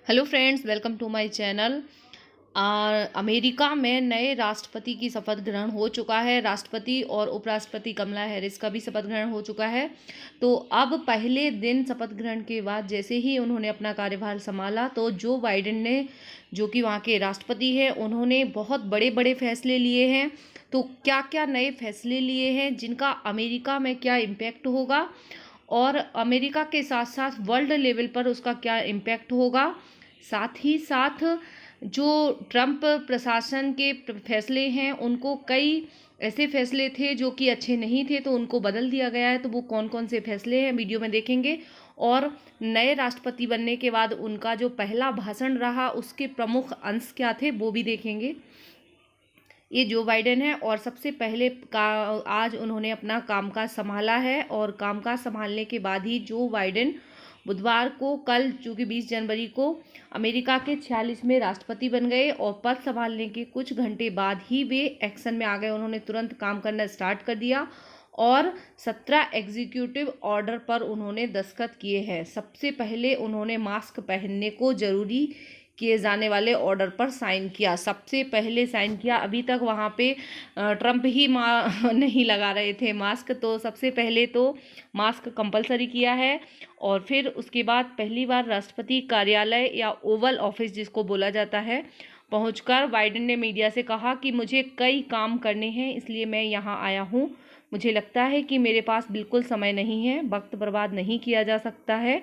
Hello friends, welcome to my channel. America में नए राष्ट्रपति की शपथ ग्रहण हो चुका है। राष्ट्रपति और उपराष्ट्रपति कमला हैरिस का भी शपथ ग्रहण हो चुका है। तो अब पहले दिन शपथ ग्रहण के बाद जैसे ही उन्होंने अपना कार्यभार संभाला तो जो बाइडेन ने, जो कि वहाँ के राष्ट्रपति हैं, उन्होंने बहुत बड़े बड़े फैसले लिए हैं। तो क्या क्या नए फैसले लिए हैं जिनका अमेरिका में क्या इम्पैक्ट होगा और अमेरिका के साथ साथ वर्ल्ड लेवल पर उसका क्या इम्पैक्ट होगा, साथ ही साथ जो ट्रंप प्रशासन के फैसले हैं उनको कई ऐसे फैसले थे जो कि अच्छे नहीं थे तो उनको बदल दिया गया है। तो वो कौन कौन से फैसले हैं वीडियो में देखेंगे। और नए राष्ट्रपति बनने के बाद उनका जो पहला भाषण रहा उसके प्रमुख अंश क्या थे वो भी देखेंगे। ये जो बाइडेन है और सबसे पहले आज उन्होंने अपना कामकाज संभाला है और कामकाज संभालने के बाद ही जो बाइडेन बुधवार को, कल चूँकि 20 जनवरी को अमेरिका के 46वें राष्ट्रपति बन गए और पद संभालने के कुछ घंटे बाद ही वे एक्शन में आ गए। उन्होंने तुरंत काम करना स्टार्ट कर दिया और 17 एग्जीक्यूटिव ऑर्डर पर उन्होंने दस्तखत किए हैं। सबसे पहले उन्होंने मास्क पहनने को जरूरी किए जाने वाले ऑर्डर पर साइन किया, सबसे पहले साइन किया। अभी तक वहाँ पे ट्रंप ही नहीं लगा रहे थे मास्क, तो सबसे पहले तो मास्क कंपलसरी किया है। और फिर उसके बाद पहली बार राष्ट्रपति कार्यालय या ओवल ऑफिस जिसको बोला जाता है पहुंचकर बाइडेन ने मीडिया से कहा कि मुझे कई काम करने हैं इसलिए मैं यहाँ आया हूँ। मुझे लगता है कि मेरे पास बिल्कुल समय नहीं है, वक्त बर्बाद नहीं किया जा सकता है,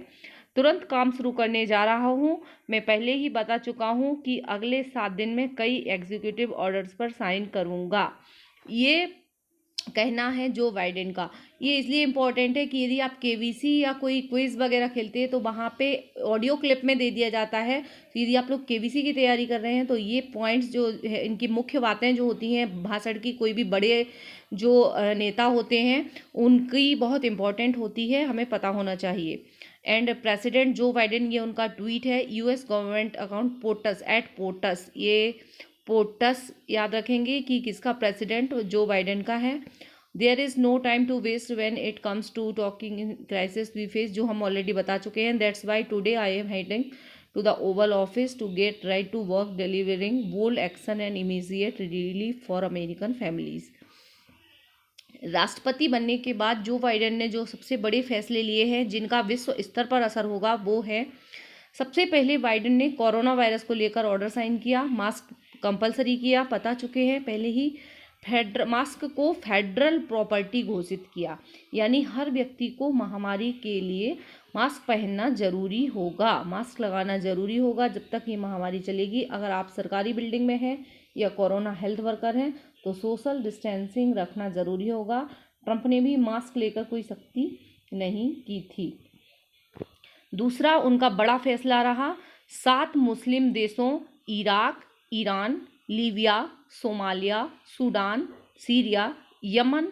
तुरंत काम शुरू करने जा रहा हूं। मैं पहले ही बता चुका हूं कि अगले 7 दिन में कई एग्जीक्यूटिव ऑर्डर्स पर साइन करूंगा। ये कहना है जो बाइडेन का। ये इसलिए इम्पोर्टेंट है कि यदि आप केवीसी या कोई क्विज वगैरह खेलते हैं तो वहाँ पे ऑडियो क्लिप में दे दिया जाता है। तो यदि आप लोग केवीसी की तैयारी कर रहे हैं तो ये पॉइंट्स जो है, इनकी मुख्य बातें जो होती हैं भाषण की, कोई भी बड़े जो नेता होते हैं उनकी बहुत इंपॉर्टेंट होती है, हमें पता होना चाहिए। एंड प्रेसिडेंट जो बाइडेन, ये उनका ट्वीट है, US government account POTUS @POTUS, ये पोर्टस याद रखेंगे कि किसका प्रेसिडेंट जो बाइडेन का है। There is no time to waste when it comes to talking in crisis we face, जो हम ऑलरेडी बता चुके हैं। That's why today I am heading to the Oval Office to get right to work delivering bold action and immediate relief for American families. राष्ट्रपति बनने के बाद Joe Biden ने जो सबसे बड़े फैसले लिए हैं जिनका विश्व स्तर पर असर होगा वो है, सबसे पहले बाइडेन ने कोरोना वायरस को लेकर ऑर्डर साइन किया, मास्क कंपलसरी किया, पता चुके हैं पहले ही। मास्क को फेडरल प्रॉपर्टी घोषित किया, यानी हर व्यक्ति को महामारी के लिए मास्क पहनना जरूरी होगा, मास्क लगाना जरूरी होगा जब तक ये महामारी चलेगी। अगर आप सरकारी बिल्डिंग में हैं या कोरोना हेल्थ वर्कर हैं तो सोशल डिस्टेंसिंग रखना ज़रूरी होगा। ट्रंप ने भी मास्क लेकर कोई सख्ती नहीं की थी। दूसरा उनका बड़ा फैसला रहा 7 मुस्लिम देशों Iraq, Iran, Libya, Somalia, Sudan, Syria, Yemen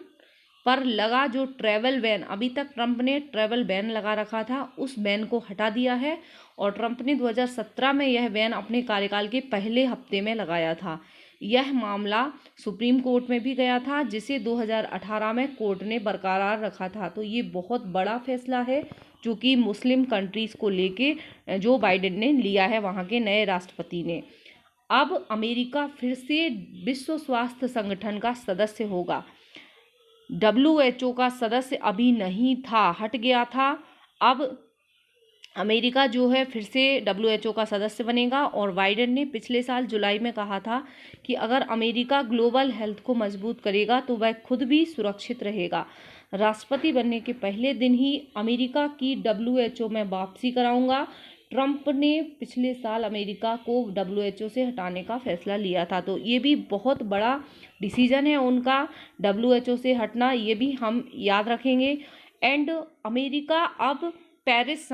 पर लगा जो ट्रैवल बैन, अभी तक ट्रंप ने ट्रैवल बैन लगा रखा था, उस बैन को हटा दिया है। और ट्रंप ने 2017 में यह बैन अपने कार्यकाल के पहले हफ्ते में लगाया था। यह मामला सुप्रीम कोर्ट में भी गया था जिसे 2018 में कोर्ट ने बरकरार रखा था। तो ये बहुत बड़ा फैसला है जो कि मुस्लिम कंट्रीज़ को लेके जो बाइडेन ने लिया है, वहाँ के नए राष्ट्रपति ने। अब अमेरिका फिर से विश्व स्वास्थ्य संगठन का सदस्य होगा। WHO का सदस्य अभी नहीं था, हट गया था। अब अमेरिका जो है फिर से WHO का सदस्य बनेगा। और बाइडेन ने पिछले साल जुलाई में कहा था कि अगर अमेरिका ग्लोबल हेल्थ को मजबूत करेगा तो वह खुद भी सुरक्षित रहेगा। राष्ट्रपति बनने के पहले दिन ही अमेरिका की WHO में वापसी कराऊंगा। ट्रंप ने पिछले साल अमेरिका को WHO से हटाने का फैसला लिया था, तो ये भी बहुत बड़ा डिसीजन है उनका WHO से हटना, ये भी हम याद रखेंगे। एंड अमेरिका अब पेरिस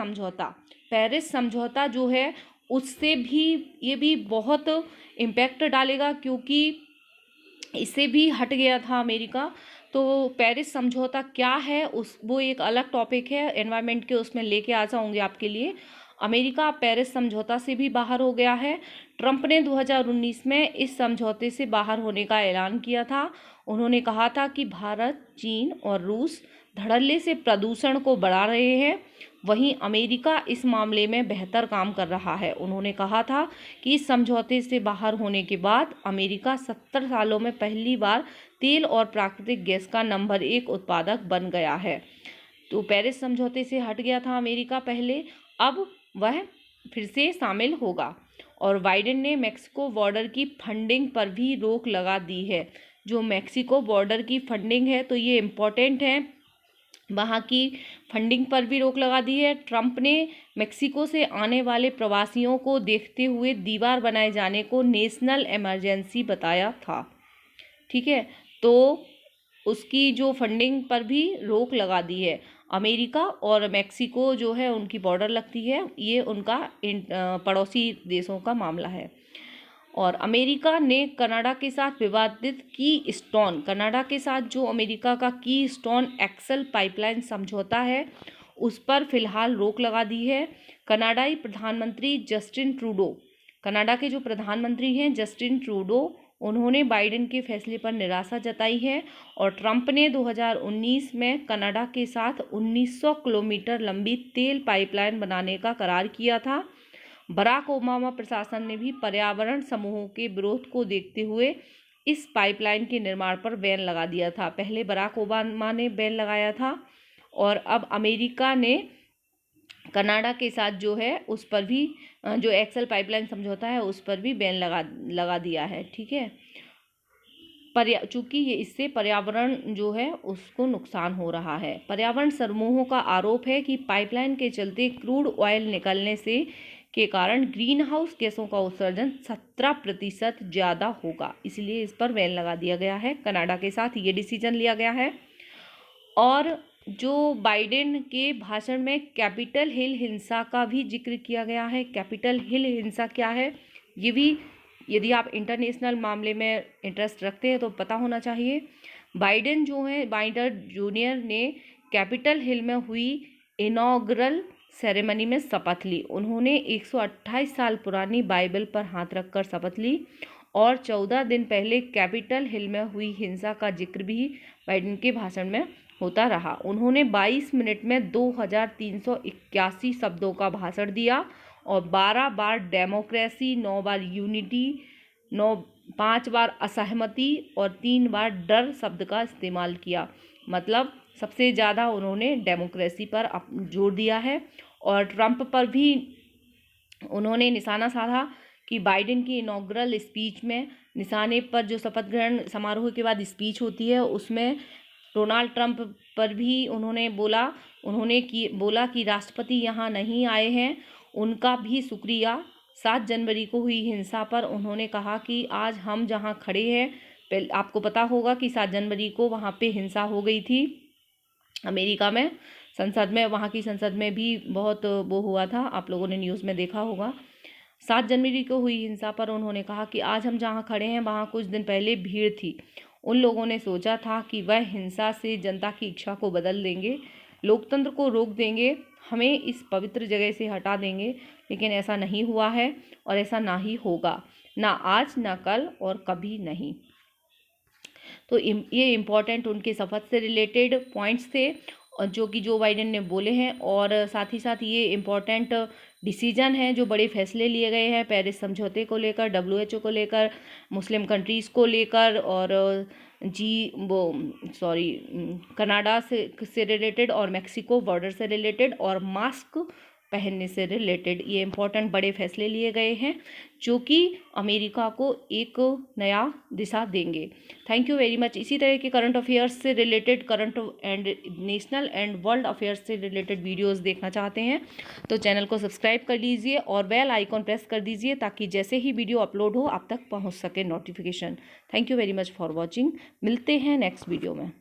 समझौता जो है उससे भी, ये भी बहुत इम्पैक्ट डालेगा क्योंकि इससे भी हट गया था अमेरिका। तो पेरिस समझौता क्या है वो एक अलग टॉपिक है, एनवायरनमेंट के उसमें लेके आ जाऊंगी आपके लिए। अमेरिका पेरिस समझौता से भी बाहर हो गया है। ट्रंप ने 2019 में इस समझौते से बाहर होने का ऐलान किया था। उन्होंने कहा था कि भारत, चीन और रूस धड़ल्ले से प्रदूषण को बढ़ा रहे हैं, वहीं अमेरिका इस मामले में बेहतर काम कर रहा है। उन्होंने कहा था कि इस समझौते से बाहर होने के बाद अमेरिका 70 सालों में पहली बार तेल और प्राकृतिक गैस का नंबर 1 उत्पादक बन गया है। तो पेरिस समझौते से हट गया था अमेरिका पहले, अब वह फिर से शामिल होगा। और बाइडेन ने मेक्सिको बॉर्डर की फंडिंग पर भी रोक लगा दी है। जो मेक्सिको बॉर्डर की फंडिंग है तो ये इम्पोर्टेंट है, वहाँ की फंडिंग पर भी रोक लगा दी है। ट्रंप ने मेक्सिको से आने वाले प्रवासियों को देखते हुए दीवार बनाए जाने को नेशनल इमरजेंसी बताया था। ठीक है, तो उसकी जो फंडिंग पर भी रोक लगा दी है। अमेरिका और मेक्सिको जो है उनकी बॉर्डर लगती है, ये उनका पड़ोसी देशों का मामला है। और अमेरिका ने कनाडा के साथ विवादित कीस्टोन, कनाडा के साथ जो अमेरिका का कीस्टोन एक्सल पाइपलाइन समझौता है उस पर फिलहाल रोक लगा दी है। कनाडाई प्रधानमंत्री जस्टिन ट्रूडो, कनाडा के जो प्रधानमंत्री हैं जस्टिन ट्रूडो, उन्होंने बाइडेन के फैसले पर निराशा जताई है। और ट्रंप ने 2019 में कनाडा के साथ 1900 किलोमीटर लंबी तेल पाइपलाइन बनाने का करार किया था। बराक ओबामा प्रशासन ने भी पर्यावरण समूहों के विरोध को देखते हुए इस पाइपलाइन के निर्माण पर बैन लगा दिया था। पहले बराक ओबामा ने बैन लगाया था और अब अमेरिका ने कनाडा के साथ जो है उस पर भी जो एक्सल पाइपलाइन समझौता है उस पर भी बैन लगा दिया है। ठीक है, चूँकि ये इससे पर्यावरण जो है उसको नुकसान हो रहा है। पर्यावरण समूहों का आरोप है कि पाइपलाइन के चलते क्रूड ऑयल निकलने से के कारण ग्रीन हाउस गैसों का उत्सर्जन 17% ज़्यादा होगा, इसलिए इस पर बैन लगा दिया गया है। कनाडा के साथ ये डिसीजन लिया गया है। और जो बाइडेन के भाषण में कैपिटल हिल हिंसा का भी जिक्र किया गया है। कैपिटल हिल हिंसा क्या है ये भी यदि आप इंटरनेशनल मामले में इंटरेस्ट रखते हैं तो पता होना चाहिए। बाइडेन जो है, बाइडेन जूनियर ने कैपिटल हिल में हुई इनॉग्रल सेरेमनी में शपथ ली। उन्होंने 128 साल पुरानी बाइबल पर हाथ रखकर शपथ ली और 14 दिन पहले कैपिटल हिल में हुई हिंसा का जिक्र भी बाइडेन के भाषण में होता रहा। उन्होंने 22 मिनट में 2381 शब्दों का भाषण दिया और 12 बार डेमोक्रेसी, 9 बार यूनिटी, 5 बार असहमति और 3 बार डर शब्द का इस्तेमाल किया। मतलब सबसे ज़्यादा उन्होंने डेमोक्रेसी पर जोर दिया है। और ट्रंप पर भी उन्होंने निशाना साधा कि बाइडेन की इनॉग्रल स्पीच में, निशाने पर जो शपथ ग्रहण समारोह के बाद स्पीच होती है उसमें डोनाल्ड ट्रंप पर भी उन्होंने बोला कि राष्ट्रपति यहाँ नहीं आए हैं, उनका भी शुक्रिया। 7 जनवरी को हुई हिंसा पर उन्होंने कहा कि आज हम जहाँ खड़े हैं, आपको पता होगा कि 7 जनवरी को वहाँ पे हिंसा हो गई थी अमेरिका में, संसद में, वहाँ की संसद में भी बहुत वो हुआ था, आप लोगों ने न्यूज़ में देखा होगा। 7 जनवरी को हुई हिंसा पर उन्होंने कहा कि आज हम जहाँ खड़े हैं वहाँ कुछ दिन पहले भीड़ थी। उन लोगों ने सोचा था कि वह हिंसा से जनता की इच्छा को बदल देंगे, लोकतंत्र को रोक देंगे, हमें इस पवित्र जगह से हटा देंगे, लेकिन ऐसा नहीं हुआ है और ऐसा ना ही होगा, ना आज, ना कल और कभी नहीं। तो ये इम्पॉर्टेंट उनके शपथ से रिलेटेड पॉइंट्स थे जो कि जो बाइडेन ने बोले हैं। और साथ ही साथ ये इम्पॉर्टेंट डिसीजन है, जो बड़े फैसले लिए गए हैं पेरिस समझौते को लेकर, WHO को लेकर, मुस्लिम कंट्रीज़ को लेकर और कनाडा से रिलेटेड और मेक्सिको बॉर्डर से रिलेटेड और मास्क पहनने से रिलेटेड ये इम्पोर्टेंट बड़े फैसले लिए गए हैं जो कि अमेरिका को एक नया दिशा देंगे। Thank you very much. इसी तरह के करंट अफेयर्स से related, current and national and world affairs से रिलेटेड वीडियोस देखना चाहते हैं तो चैनल को सब्सक्राइब कर लीजिए और बेल आइकॉन प्रेस कर दीजिए ताकि जैसे ही वीडियो अपलोड हो आप तक पहुंच सके notification. Thank you very much for watching. मिलते हैं नेक्स्ट वीडियो में।